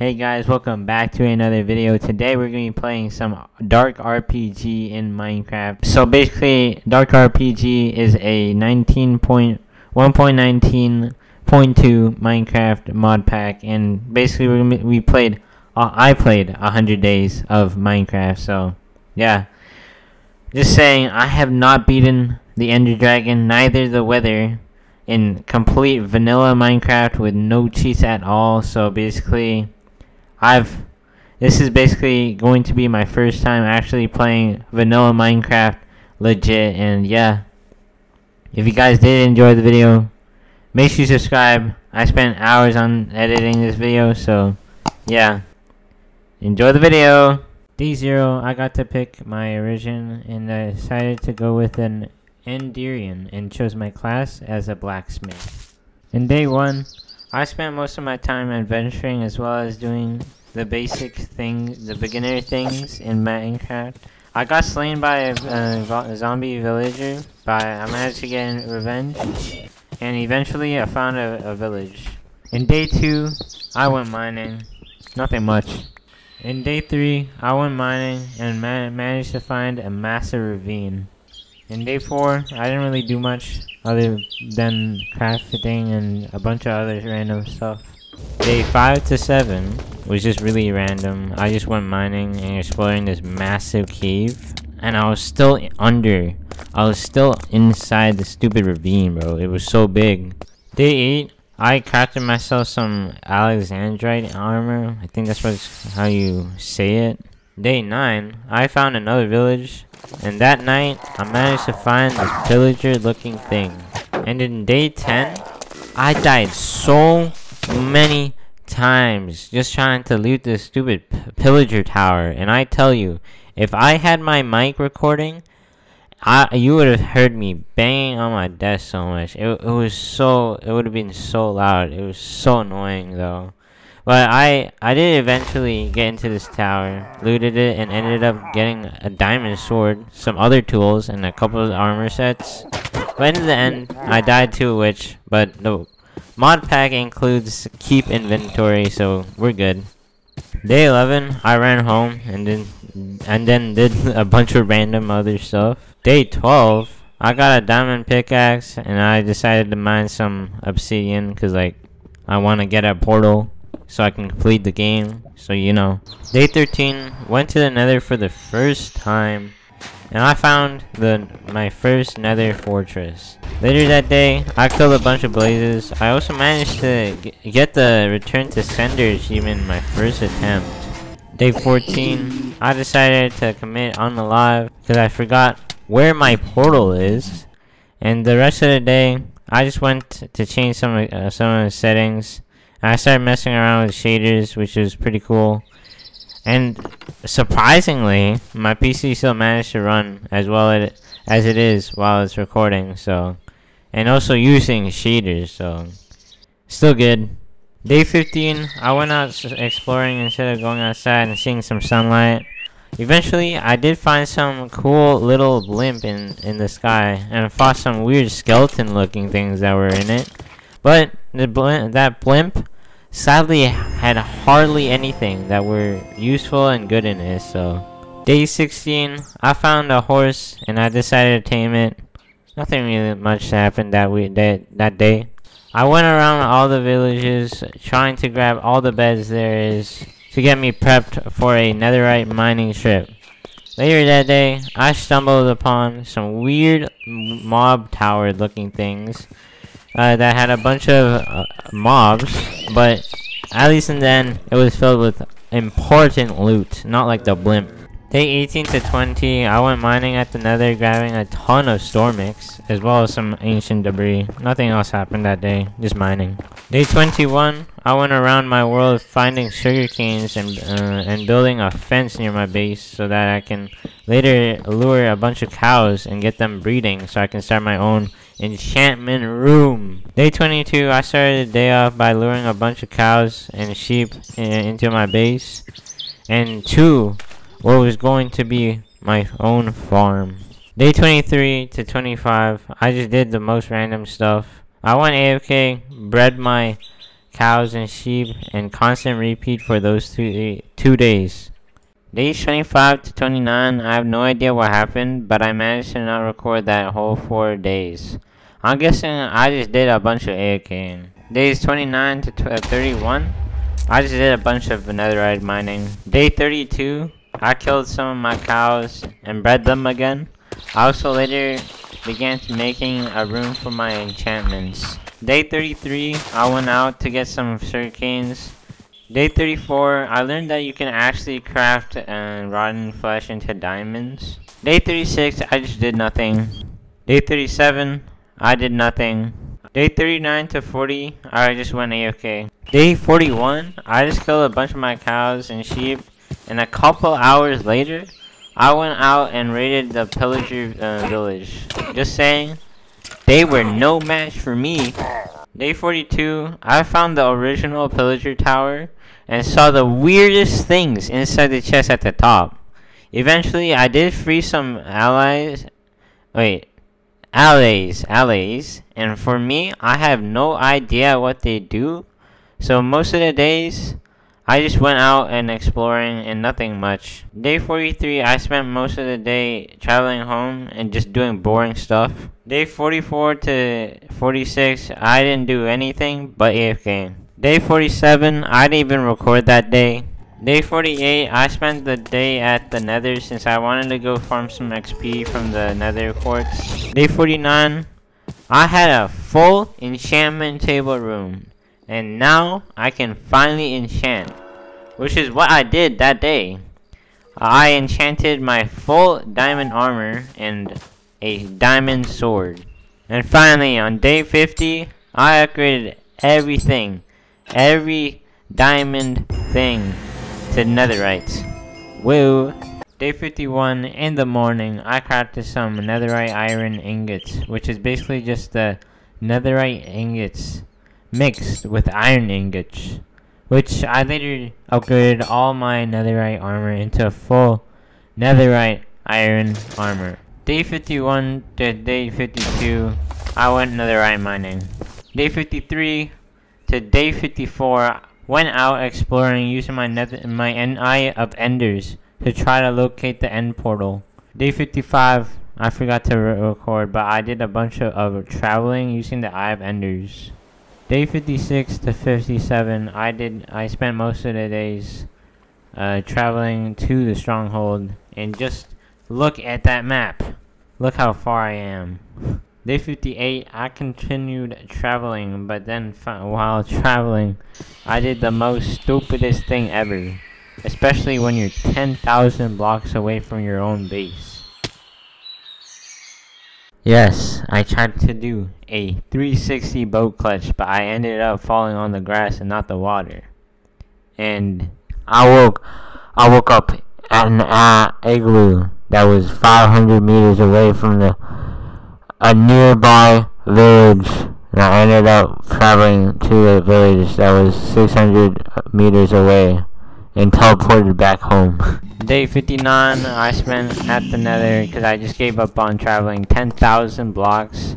Hey guys, welcome back to another video. Today we're going to be playing some Dark RPG in Minecraft. So basically, Dark RPG is a 1.19.2 Minecraft mod pack, and basically I played 100 days of Minecraft. So yeah, just saying, I have not beaten the Ender Dragon, neither the Wither, in complete vanilla Minecraft with no cheats at all. So basically, this is basically going to be my first time actually playing vanilla Minecraft legit. And yeah, if you guys did enjoy the video, make sure you subscribe. I spent hours on editing this video, so yeah, enjoy the video. Day 0, I got to pick my origin, and I decided to go with an Enderian and chose my class as a blacksmith. In day 1, I spent most of my time adventuring as well as doing the basic things, the beginner things in Minecraft. I got slain by a zombie villager, but I managed to get revenge, and eventually I found a village. In day 2, I went mining. Nothing much. In day 3, I went mining and managed to find a massive ravine. In day 4, I didn't really do much other than crafting and a bunch of other random stuff. Day 5 to 7 was just really random. I just went mining and exploring this massive cave, and I was still inside the stupid ravine, bro. It was so big. Day 8, I crafted myself some Alexandrite armor. I think that's how you say it. Day 9, I found another village, and that night I managed to find this pillager looking thing. And in day 10, I died so many times just trying to loot this stupid pillager tower. And I tell you, if I had my mic recording, you would have heard me banging on my desk so much. It would have been so loud. It was so annoying though. But I did eventually get into this tower, looted it, and ended up getting a diamond sword, some other tools, and a couple of armor sets. But in the end, I died to a witch, but the mod pack includes keep inventory, so we're good. Day 11, I ran home and then did a bunch of random other stuff. Day 12, I got a diamond pickaxe, and I decided to mine some obsidian because I want to get a portal so I can complete the game, so you know. Day 13, went to the nether for the first time, and I found my first nether fortress. Later that day, I killed a bunch of blazes. I also managed to get the return to sender achievement in my first attempt. Day 14, I decided to commit unalive because I forgot where my portal is, and the rest of the day, I just went to change some of the settings. I started messing around with shaders, which was pretty cool. And surprisingly, my PC still managed to run as well as it is while it's recording. So, and also using shaders, so still good. Day 15, I went out exploring instead of going outside and seeing some sunlight. Eventually, I did find some cool little blimp in the sky, and fought some weird skeleton-looking things that were in it. But that blimp sadly had hardly anything that were useful and good in it. So day 16, I found a horse and I decided to tame it. Nothing really much happened that day. I went around all the villages trying to grab all the beds there is to get me prepped for a netherite mining trip. Later that day, I stumbled upon some weird mob tower looking things that had a bunch of mobs, but at least in the end, it was filled with important loot, not like the blimp. Day 18 to 20, I went mining at the nether, grabbing a ton of stormix, as well as some ancient debris. Nothing else happened that day, just mining. Day 21, I went around my world finding sugar canes and building a fence near my base so that I can later lure a bunch of cows and get them breeding so I can start my own enchantment room. Day 22, I started the day off by luring a bunch of cows and sheep into my base, and to what was going to be my own farm. Day 23 to 25, I just did the most random stuff. I went AFK, bred my cows and sheep, and constant repeat for those 2 days. Days 25 to 29, I have no idea what happened, but I managed to not record that whole 4 days. I'm guessing I just did a bunch of AFKing. Days 29 to 31, I just did a bunch of netherite mining. Day 32, I killed some of my cows and bred them again. I also later began making a room for my enchantments. Day 33, I went out to get some sugarcanes. Day 34, I learned that you can actually craft rotten flesh into diamonds. Day 36, I just did nothing. Day 37, I did nothing. Day 39 to 40, I just went AFK. Day 41, I just killed a bunch of my cows and sheep, and a couple hours later, I went out and raided the pillager village. Just saying, they were no match for me. Day 42, I found the original pillager tower and saw the weirdest things inside the chest at the top. Eventually, I did free some allays, and for me, I have no idea what they do. So most of the days, I just went out and exploring and nothing much. Day 43, I spent most of the day traveling home and just doing boring stuff. Day 44 to 46, I didn't do anything but AFK. Day 47, I didn't even record that day. Day 48, I spent the day at the nether since I wanted to go farm some XP from the nether quartz. Day 49, I had a full enchantment table room. And now I can finally enchant, which is what I did that day. I enchanted my full diamond armor and a diamond sword. And finally, on day 50, I upgraded everything, every diamond thing to netherite. Woo! Day 51, in the morning, I crafted some netherite iron ingots, which is basically just the netherite ingots mixed with iron ingots, which I later upgraded all my netherite armor into a full netherite iron armor. Day 51 to day 52, I went netherite mining. Day 53 to day 54, went out exploring using my Eye of Enders to try to locate the end portal. Day 55, I forgot to record, but I did a bunch of traveling using the Eye of Enders. Day 56 to 57, I spent most of the days traveling to the stronghold, and just look at that map. Look how far I am. Day 58, I continued traveling, but then while traveling, I did the most stupidest thing ever, especially when you're 10,000 blocks away from your own base. Yes, I tried to do a 360 boat clutch, but I ended up falling on the grass and not the water. And I woke up at an igloo that was 500 meters away from a nearby village. And I ended up traveling to a village that was 600 meters away and teleported back home. Day 59, I spent at the nether because I just gave up on traveling 10,000 blocks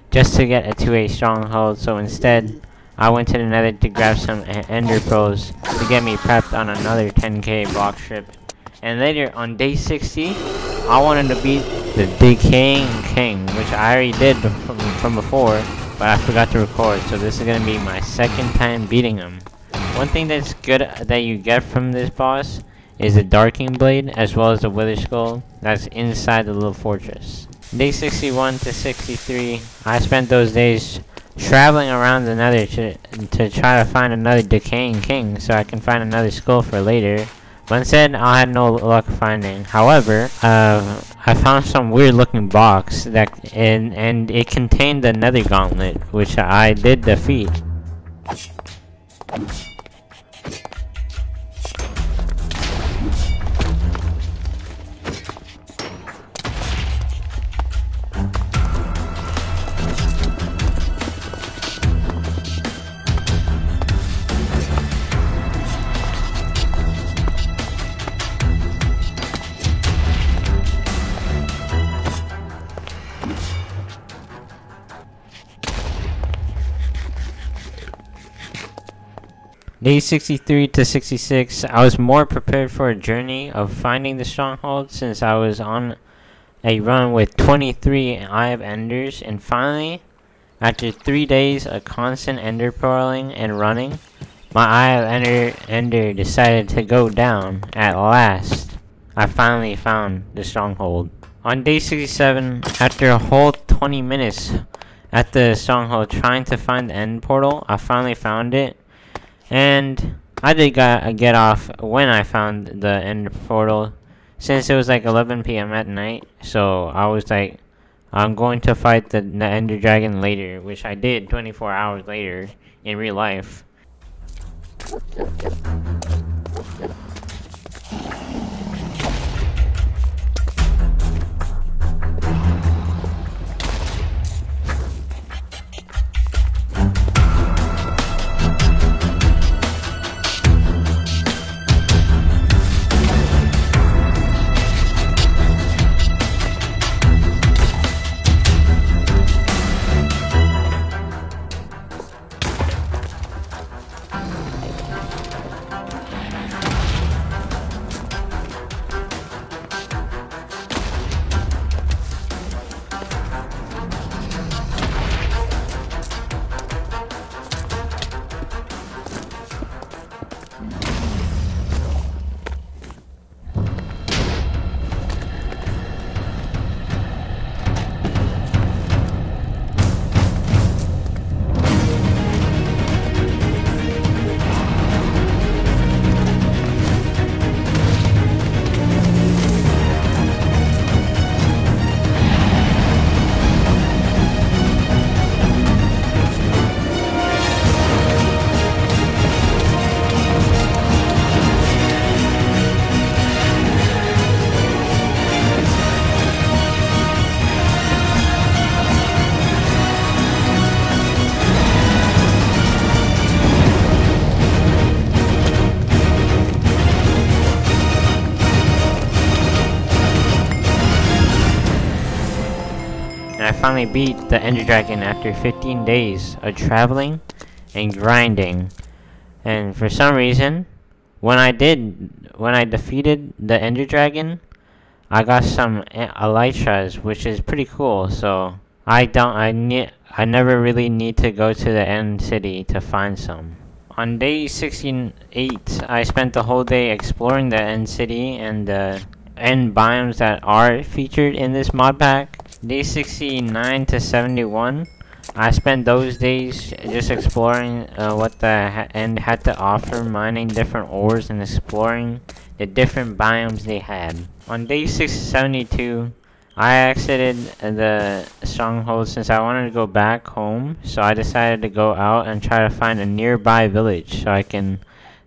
just to get to a stronghold. So instead, I went to the nether to grab some ender pearls to get me prepped on another 10k block strip. And later on day 60, I wanted to beat the Decaying King, which I already did from before, but I forgot to record. So this is going to be my second time beating him. One thing that's good that you get from this boss is the Darking Blade, as well as the Wither Skull that's inside the little fortress. Day 61 to 63, I spent those days traveling around the nether to try to find another Decaying King so I can find another skull for later. But instead, I had no luck finding. However, I found some weird looking box and it contained the nether gauntlet, which I did defeat. Day 63 to 66, I was more prepared for a journey of finding the stronghold since I was on a run with 23 Eye of Enders, and finally, after 3 days of constant ender pearling and running, my Eye of Ender decided to go down at last. I finally found the stronghold. On day 67, after a whole 20 minutes at the stronghold trying to find the end portal, I finally found it. And I did get off when I found the end portal, since it was like 11 p.m. at night. So I was like, I'm going to fight the Ender Dragon later, which I did 24 hours later in real life. And I finally beat the Ender Dragon after 15 days of traveling and grinding. And for some reason, when I defeated the Ender Dragon, I got some elytras, which is pretty cool. So I never really need to go to the end city to find some. On day 68, I spent the whole day exploring the end city and the end biomes that are featured in this mod pack. Day 69 to 71, I spent those days just exploring what the end had to offer, mining different ores and exploring the different biomes they had. On day 672, I exited the stronghold since I wanted to go back home, so I decided to go out and try to find a nearby village so I can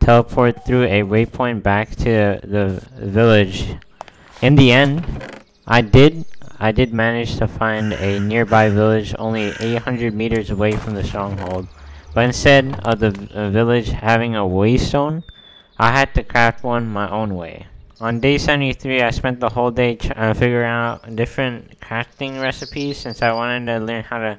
teleport through a waypoint back to the village. In the end, I did manage to find a nearby village only 800 meters away from the stronghold, but instead of the village having a waystone, I had to craft one my own way. On day 73, I spent the whole day figuring out different crafting recipes since I wanted to learn how to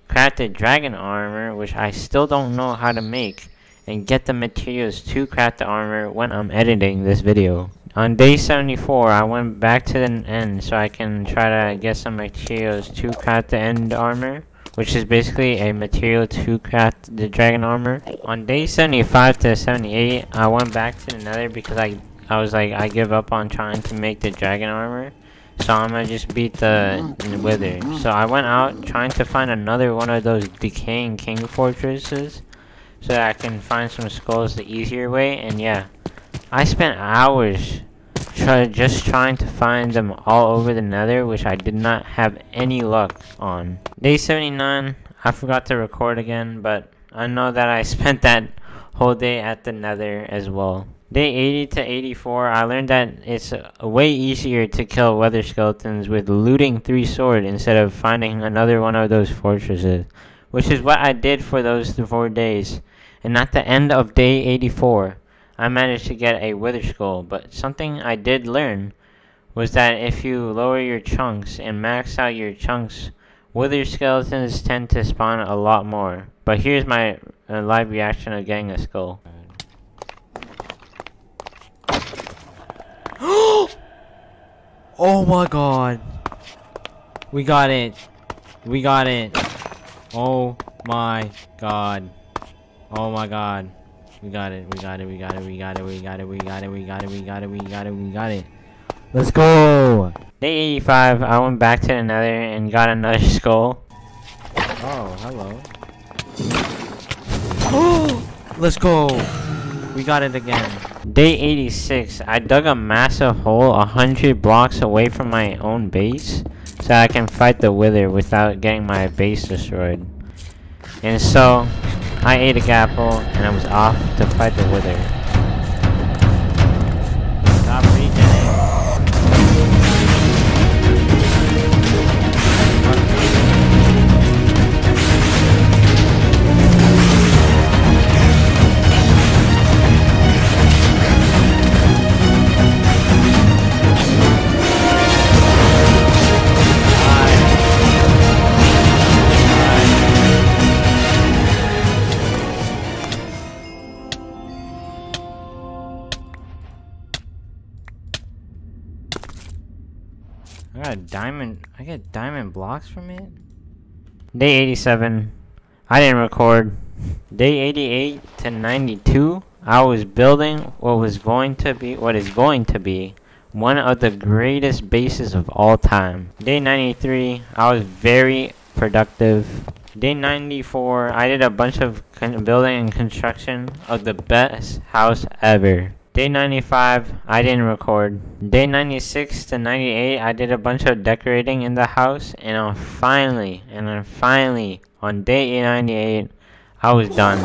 craft a dragon armor, which I still don't know how to make, and get the materials to craft the armor when I'm editing this video. On day 74, I went back to the end so I can try to get some materials to craft the end armor, which is basically a material to craft the dragon armor. On day 75 to 78, I went back to the nether because I was like, I give up on trying to make the dragon armor, so I'm gonna just beat the wither. So I went out trying to find another one of those decaying king fortresses so that I can find some skulls the easier way, and yeah. I spent hours just trying to find them all over the nether, which I did not have any luck on. Day 79, I forgot to record again, but I know that I spent that whole day at the nether as well. Day 80 to 84, I learned that it's way easier to kill weather skeletons with looting 3 sword instead of finding another one of those fortresses, which is what I did for those 4 days. And at the end of day 84, I managed to get a wither skull, but something I did learn was that if you lower your chunks and max out your chunks, wither skeletons tend to spawn a lot more. But here's my live reaction of getting a skull. Oh my god. We got it. We got it. Oh my god. Oh my god. We got it. We got it. We got it. We got it. We got it. We got it. We got it. We got it. We got it. We got it. Let's go. Day 85. I went back to the nether and got another skull. Oh, hello. Oh, let's go. We got it again. Day 86. I dug a massive hole 100 blocks away from my own base so I can fight the wither without getting my base destroyed. And so I ate a apple and I was off to fight the wither. Stop regening. I get diamond blocks from it? Day 87. I didn't record. Day 88 to 92. I was building what is going to be one of the greatest bases of all time. Day 93. I was very productive. Day 94. I did a bunch of building and construction of the best house ever. Day 95, I didn't record. Day 96 to 98, I did a bunch of decorating in the house, and then finally, on day 98, I was done.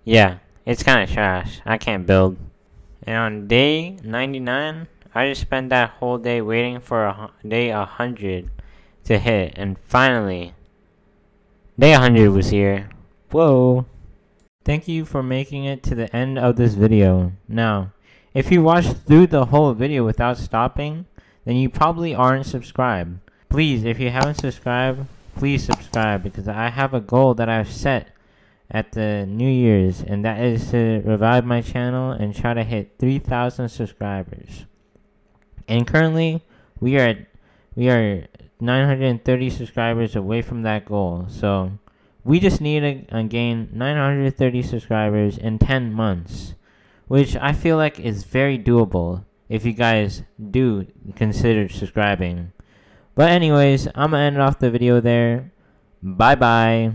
Yeah, it's kind of trash. I can't build. And on day 99, I just spent that whole day waiting for day 100 to hit, and finally, day 100 was here. Whoa. Thank you for making it to the end of this video. Now, if you watched through the whole video without stopping, then you probably aren't subscribed. Please, if you haven't subscribed, please subscribe, because I have a goal that I've set at the New Year's, and that is to revive my channel and try to hit 3,000 subscribers. And currently, we are 930 subscribers away from that goal. So we just need to gain 930 subscribers in 10 months, which I feel like is very doable if you guys do consider subscribing. But anyways, I'm gonna end off the video there. Bye bye.